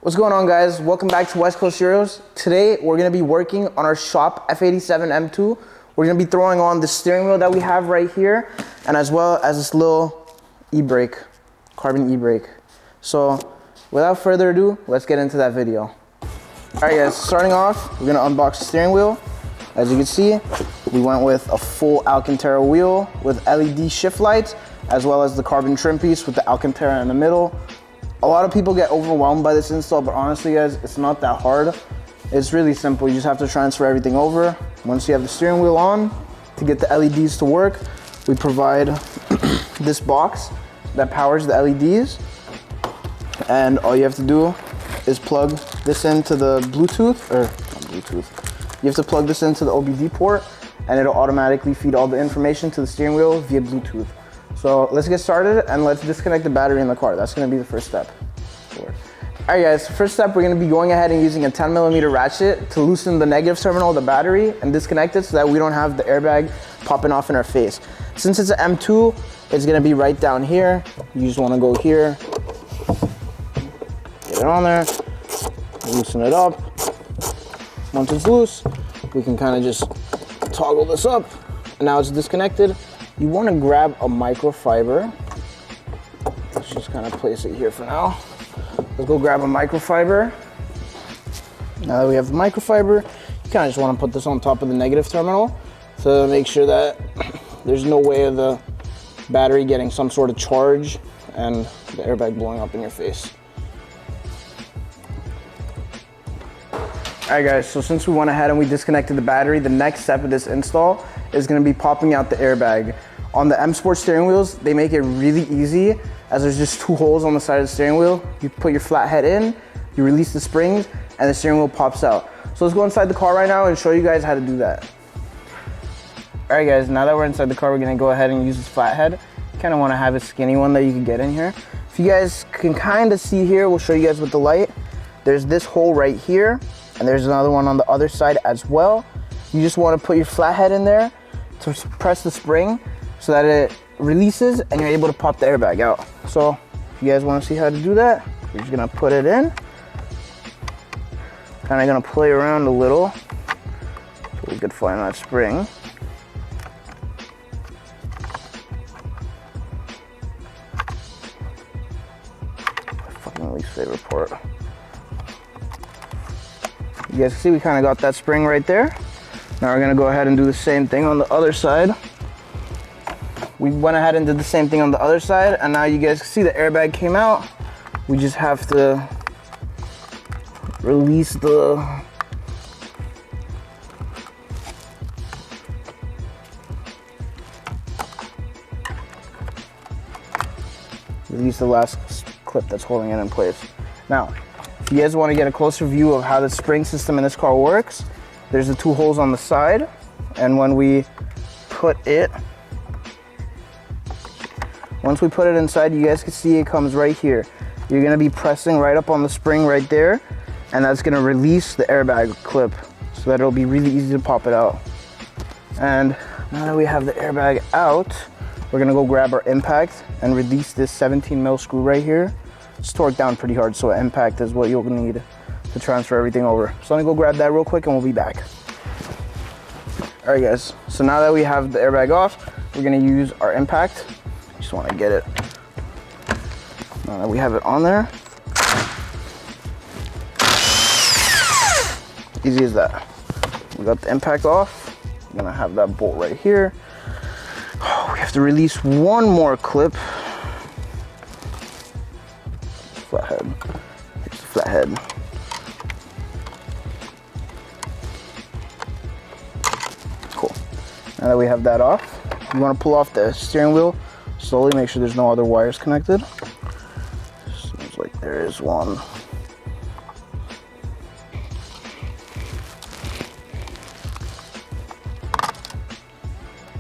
What's going on, guys? Welcome back to West Coast Heroes. Today we're going to be working on our shop F87 M2. We're going to be throwing on the steering wheel that we have right here, and as well as this little e-brake, carbon e-brake. So without further ado, let's get into that video. Alright guys, starting off, we're going to unbox the steering wheel. As you can see, we went with a full Alcantara wheel with LED shift lights, as well as the carbon trim piece with the Alcantara in the middle. A lot of people get overwhelmed by this install, but honestly guys, it's not that hard. It's really simple. You just have to transfer everything over. Once you have the steering wheel on, to get the LEDs to work, we provide this box that powers the LEDs. And all you have to do is plug this into the Bluetooth, or not Bluetooth. You have to plug this into the OBD port, and it'll automatically feed all the information to the steering wheel via Bluetooth. So let's get started and let's disconnect the battery in the car. That's gonna be the first step. All right guys, first step, we're gonna be going ahead and using a 10mm ratchet to loosen the negative terminal of the battery and disconnect it so that we don't have the airbag popping off in our face. Since it's an M2, it's gonna be right down here. You just wanna go here, get it on there, loosen it up. Once it's loose, we can kind of just toggle this up, and now it's disconnected. You want to grab a microfiber. Let's just kind of place it here for now. Let's go grab a microfiber. Now that we have the microfiber, you kind of just want to put this on top of the negative terminal to make sure that there's no way of the battery getting some sort of charge and the airbag blowing up in your face. All right guys, so since we went ahead and we disconnected the battery, the next step of this install is going to be popping out the airbag. On the M Sport steering wheels, they make it really easy, as there's just two holes on the side of the steering wheel. You put your flat head in, you release the springs, and the steering wheel pops out. So let's go inside the car right now and show you guys how to do that. All right guys, now that we're inside the car, we're going to go ahead and use this flat head. You kind of want to have a skinny one that you can get in here. If you guys can kind of see here, we'll show you guys with the light. There's this hole right here, and there's another one on the other side as well. You just want to put your flat head in there to press the spring so that it releases and you're able to pop the airbag out. So if you guys want to see how to do that, you're just going to put it in. Kind of going to play around a little so we could find that spring. My fucking least favorite part. You guys can see we kind of got that spring right there. Now we're gonna go ahead and do the same thing on the other side. We went ahead and did the same thing on the other side, and now you guys can see the airbag came out. We just have to release the last clip that's holding it in place. Now, if you guys want to get a closer view of how the spring system in this car works, there's the two holes on the side, and when we put it, once we put it inside, you guys can see it comes right here. You're gonna be pressing right up on the spring right there, and that's gonna release the airbag clip so that it'll be really easy to pop it out. And now that we have the airbag out, we're gonna go grab our impact and release this 17mm screw right here. It's torqued down pretty hard, so impact is what you'll need to transfer everything over. So let me go grab that real quick and we'll be back. All right guys, so now that we have the airbag off, we're gonna use our impact. Just wanna get it. Now that we have it on there, easy as that. We got the impact off. I'm gonna have that bolt right here. Oh, we have to release one more clip. Flathead. Here's the flathead. Cool. Now that we have that off, you want to pull off the steering wheel slowly, make sure there's no other wires connected. Seems like there is one.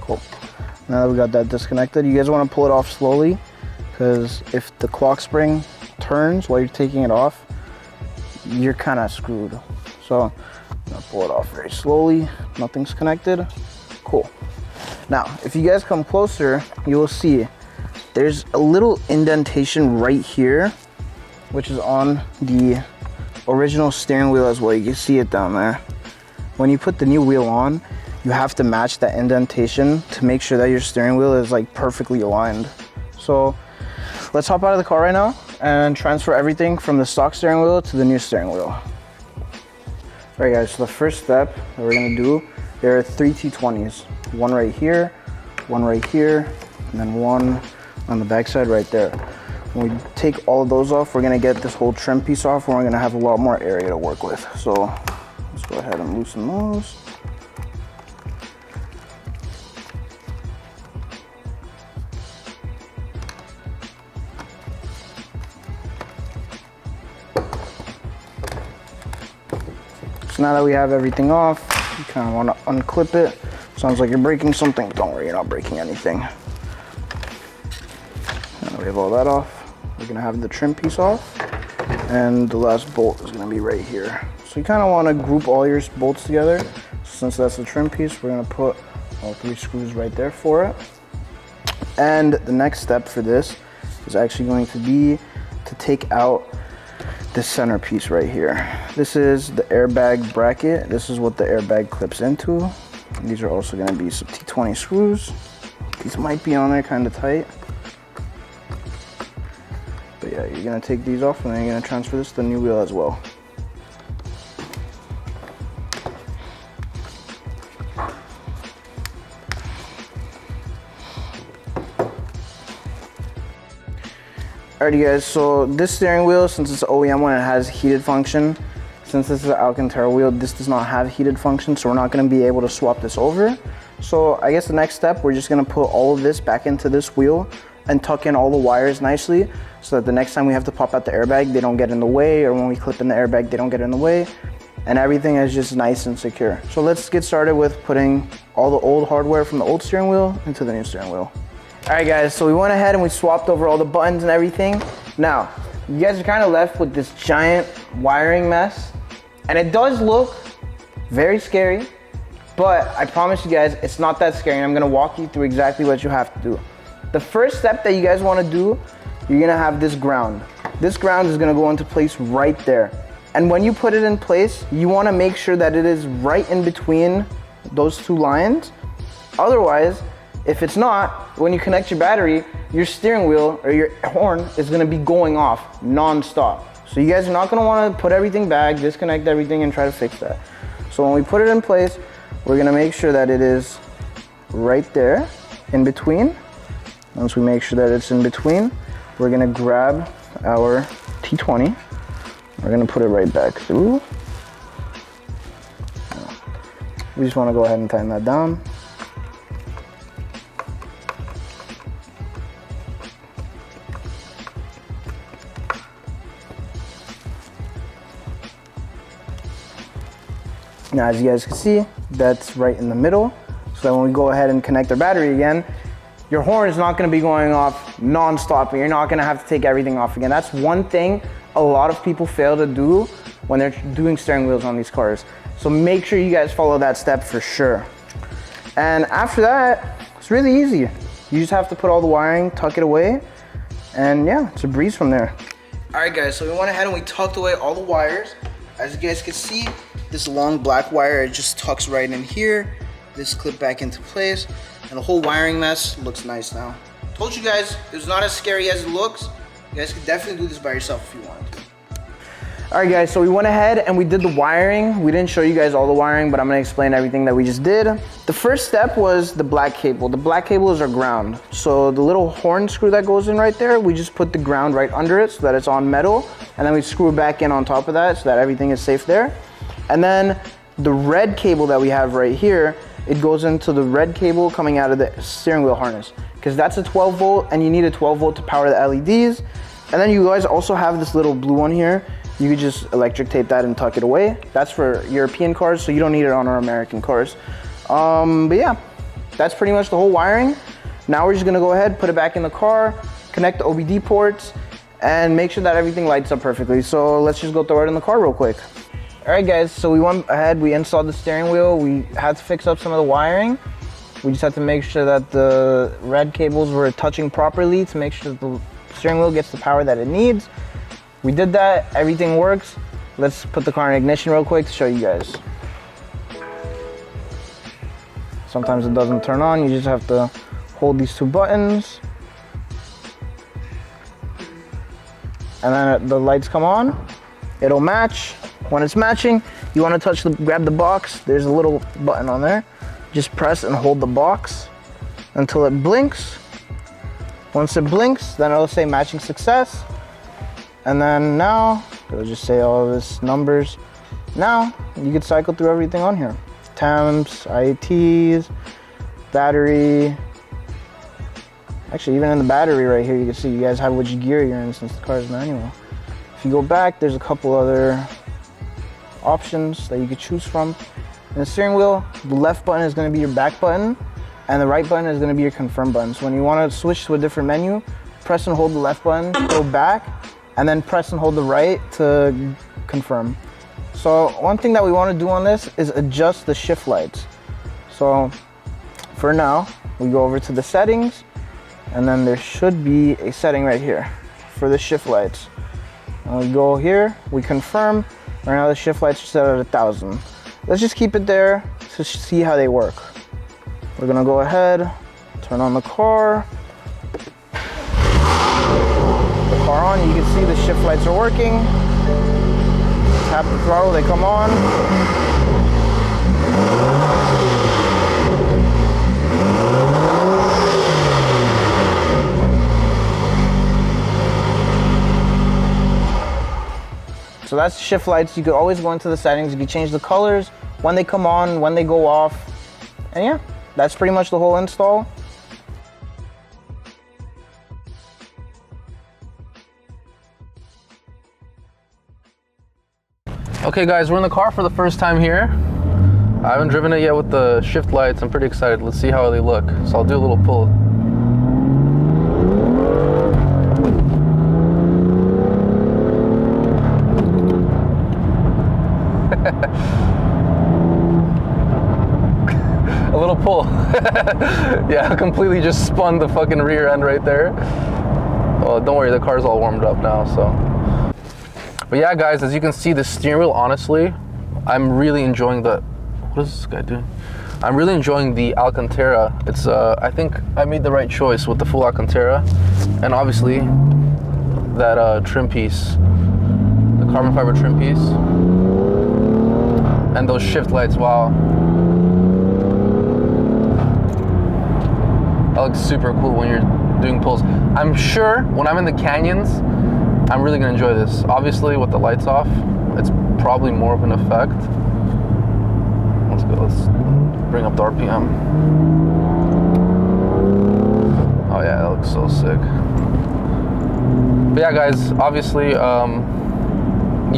Cool. Now that we got that disconnected, you guys want to pull it off slowly, because if the clock spring turns while you're taking it off, you're kind of screwed. So I'm gonna pull it off very slowly. Nothing's connected. Cool. Now, if you guys come closer, you will see there's a little indentation right here, which is on the original steering wheel as well. You can see it down there. When you put the new wheel on, you have to match that indentation to make sure that your steering wheel is like perfectly aligned. So let's hop out of the car right now and transfer everything from the stock steering wheel to the new steering wheel. All right guys, so the first step that we're gonna do, there are 3 T20s. One right here, and then one on the backside right there. When we take all of those off, we're gonna get this whole trim piece off and we're gonna have a lot more area to work with. So let's go ahead and loosen those. So now that we have everything off, you kind of want to unclip it. Sounds like you're breaking something. Don't worry, you're not breaking anything. Now that we have all that off, we're gonna have the trim piece off, and the last bolt is gonna be right here. So you kind of want to group all your bolts together. Since that's the trim piece, we're gonna put all 3 screws right there for it. And the next step for this is actually going to be to take out this center piece right here. This is the airbag bracket. This is what the airbag clips into. These are also gonna be some T20 screws. These might be on there kind of tight. But yeah, you're gonna take these off and then you're gonna transfer this to the new wheel as well. Alrighty guys, so this steering wheel, since it's OEM one, it has heated function. Since this is an Alcantara wheel, this does not have heated function, so we're not gonna be able to swap this over. So I guess the next step, we're just gonna put all of this back into this wheel and tuck in all the wires nicely so that the next time we have to pop out the airbag, they don't get in the way, or when we clip in the airbag, they don't get in the way, and everything is just nice and secure. So let's get started with putting all the old hardware from the old steering wheel into the new steering wheel. All right guys, so we went ahead and we swapped over all the buttons and everything. Now, you guys are kind of left with this giant wiring mess, and it does look very scary, but I promise you guys, it's not that scary, and I'm gonna walk you through exactly what you have to do. The first step that you guys wanna do, you're gonna have this ground. This ground is gonna go into place right there. And when you put it in place, you wanna make sure that it is right in between those 2 lines. Otherwise, if it's not, when you connect your battery, your steering wheel or your horn is gonna be going off non-stop. So you guys are not gonna wanna put everything back, disconnect everything and try to fix that. So when we put it in place, we're gonna make sure that it is right there in between. Once we make sure that it's in between, we're gonna grab our T20. We're gonna put it right back through. We just wanna go ahead and tighten that down. Now, as you guys can see, that's right in the middle. So when we go ahead and connect our battery again, your horn is not gonna be going off non-stop and you're not gonna have to take everything off again. That's one thing a lot of people fail to do when they're doing steering wheels on these cars. So make sure you guys follow that step for sure. And after that, it's really easy. You just have to put all the wiring, tuck it away, and yeah, it's a breeze from there. All right guys, so we went ahead and we tucked away all the wires. As you guys can see, this long black wire, it just tucks right in here. This clip back into place, and the whole wiring mess looks nice now. Told you guys, it's not as scary as it looks. You guys could definitely do this by yourself if you wanted to. All right guys, so we went ahead and we did the wiring. We didn't show you guys all the wiring, but I'm gonna explain everything that we just did. The first step was the black cable. The black cable is our ground. So the little horn screw that goes in right there, we just put the ground right under it so that it's on metal, and then we screw it back in on top of that so that everything is safe there. And then the red cable that we have right here, it goes into the red cable coming out of the steering wheel harness, because that's a 12 volt and you need a 12 volt to power the LEDs. And then you guys also have this little blue one here. You could just electric tape that and tuck it away. That's for European cars, so you don't need it on our American cars. But yeah, that's pretty much the whole wiring. Now we're just gonna go ahead, put it back in the car, connect the OBD ports, and make sure that everything lights up perfectly. So let's just go throw it in the car real quick. All right guys, so we went ahead, we installed the steering wheel. We had to fix up some of the wiring. We just had to make sure that the red cables were touching properly to make sure that the steering wheel gets the power that it needs. We did that, everything works. let's put the car in ignition real quick to show you guys. Sometimes it doesn't turn on. You just have to hold these two buttons. And then the lights come on. It'll match. When it's matching, you want to grab the box. There's a little button on there. Just press and hold the box until it blinks. Once it blinks, then it'll say matching success. And then now, it'll just say all of this numbers. Now, you can cycle through everything on here. Temps, IATs, battery. Actually, even in the battery right here, you can see you guys have which gear you're in since the car is manual. If you go back, there's a couple other options that you could choose from. In the steering wheel, the left button is going to be your back button, and the right button is going to be your confirm button. So when you want to switch to a different menu, press and hold the left button, go back, and then press and hold the right to confirm. So one thing that we want to do on this is adjust the shift lights. So for now, we go over to the settings, and then there should be a setting right here for the shift lights. And we go here, we confirm. Right now the shift lights are set at 1,000. Let's just keep it there to see how they work. We're gonna go ahead, turn on the car. The car on, you can see the shift lights are working. Tap the throttle, they come on. So that's shift lights. You could always go into the settings. You can change the colors, when they come on, when they go off. And yeah, that's pretty much the whole install. Okay guys, we're in the car for the first time here. I haven't driven it yet with the shift lights. I'm pretty excited. Let's see how they look. So I'll do a little pull. A little pull. Yeah, I completely just spun the fucking rear end right there. Well, don't worry, the car's all warmed up now, so. But yeah, guys, as you can see, the steering wheel, honestly, I'm really enjoying the, what is this guy doing? I'm really enjoying the Alcantara. It's, I think I made the right choice with the full Alcantara. And obviously, that trim piece, the carbon fiber trim piece. And those shift lights, wow. That looks super cool when you're doing pulls. I'm sure when I'm in the canyons, I'm really gonna enjoy this. Obviously, with the lights off, it's probably more of an effect. Let's go, let's bring up the RPM. Oh yeah, that looks so sick. But yeah, guys, obviously,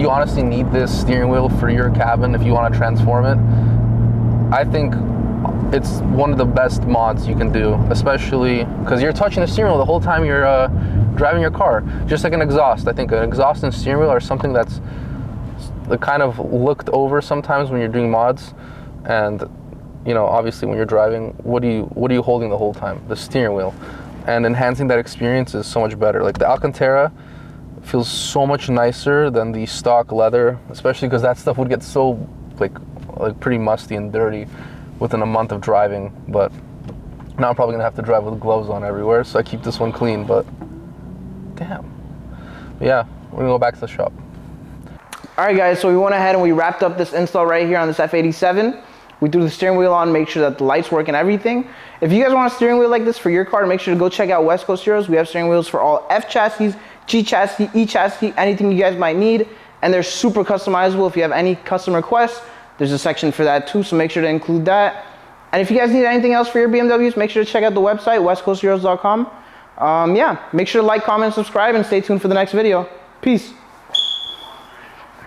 you honestly need this steering wheel for your cabin if you want to transform it. I think it's one of the best mods you can do, especially because you're touching the steering wheel the whole time you're driving your car, just like an exhaust. I think an exhaust and steering wheel are something that's kind of looked over sometimes when you're doing mods. And you know, obviously when you're driving, what are you holding the whole time? The steering wheel. And enhancing that experience is so much better. Like the Alcantara feels so much nicer than the stock leather, especially because that stuff would get so like pretty musty and dirty within a month of driving. But now I'm probably gonna have to drive with gloves on everywhere, so I keep this one clean. But damn, yeah, we're gonna go back to the shop. All right, guys, so we went ahead and we wrapped up this install right here on this F87. We threw the steering wheel on, make sure that the lights work and everything. If you guys want a steering wheel like this for your car, make sure to go check out West Coast Heroes. We have steering wheels for all F chassis, G chassis, E chassis, anything you guys might need. And they're super customizable. If you have any custom requests, there's a section for that too, so make sure to include that. And if you guys need anything else for your BMWs, make sure to check out the website, westcoastheroes.com. Yeah, make sure to like, comment, subscribe, and stay tuned for the next video. Peace.